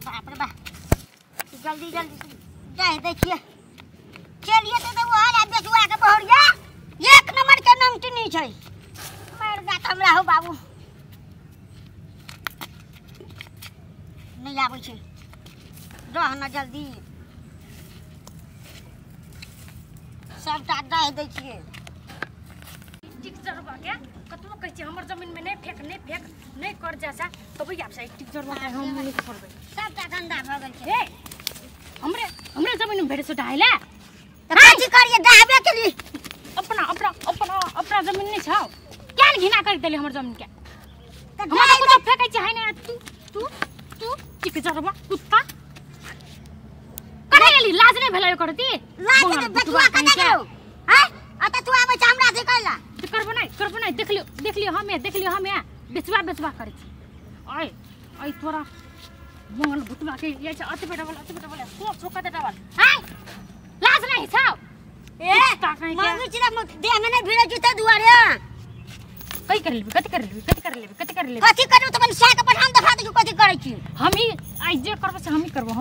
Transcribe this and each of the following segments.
बाप रे बाप जल्दी जल्दी जाए देखिए चलिए तो वो हाल आप बेचुआ के बहुरिया एक नंबर के नमटीनी छै मर जात हमरा हो बाबू नहीं आबै छै रह न जल्दी सबटा दे दै छियै टिकचर बाके कतनो कहै छी हमर जमीन में नहीं फेक नहीं कर जैसा तबे आप से टिकचर बाके हम नहीं करबै सबटा गंदा भ गेल छै हमरे जमीन में भेड़ से ढाइला त काची करिए दहाबे के लिए अपना जमीन नहीं छौ क्या घिना कर देले हमर जमीन के हमरा कुछ फेकै छै है ने तू टिकचर बा कुत्ता करे ली लाज नहीं भेलै करती लाज के बेचुआ कने गयो हैं अत तू आबै छ हमरा से कहला करबो नहीं देख लियो हमें बेचवा करे छी आई तोरा मंगल भुतवा के ये छ अति बेटा वाला सोका देटा वाला हैं लाज नहीं छौ ए मम्मी चिरा देह में नहीं भिड़े जुते दुआरे कथि कर लेबी कथि करू त अपन साय के पठान देखा दे कथि करै छी हम ही आई जे करबो से हम ही करबो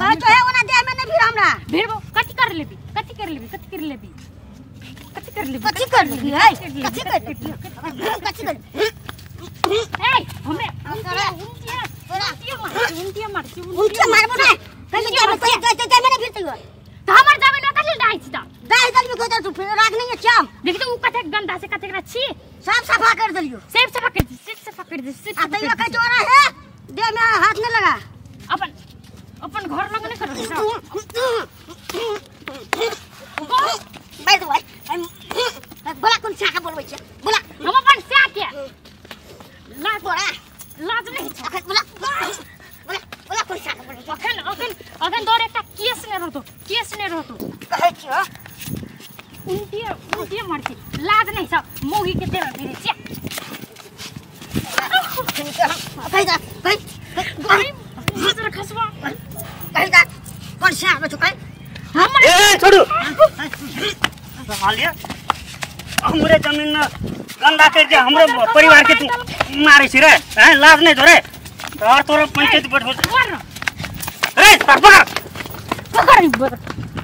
कह तो है ओना देह में नहीं भिड़ हमरा भिड़बो कथि कर लेबी है कथि कर लेबी ए हमें उनटिया मारबो ना कहि जे में नहीं भिड़तै त हमर जमीन में कथि डाइ छी त दाई दल में कोता तू फिर राख नहीं है चाम देख तो उ कथे गंदा से कथे छी सब सफा कर दलियो सेब सफा कर दे आ तैयो कह जोरा है देह में हाथ न लगा अपन घर लग नहीं कर बाय द वे बोला कोन छाका बोलबै छै बोला हम अपन सा के लाज नहीं छ बोला कोन छाका बोलबै अखन दौर एकटा केस ने रहतो कहै छी हो उनटिया मारती लाज नहीं छ मोगी के तेरा गिरे छ कहि नजर खसवा कहि दा कोन छाका छु कहि हम ए छोड़ू संभालिए हमरे जमीन में गंदा कर दे हमरे परिवार के तू मारे छी रे हैं लाज नहीं धरे और तोरा पंचायत बैठ रे पकड़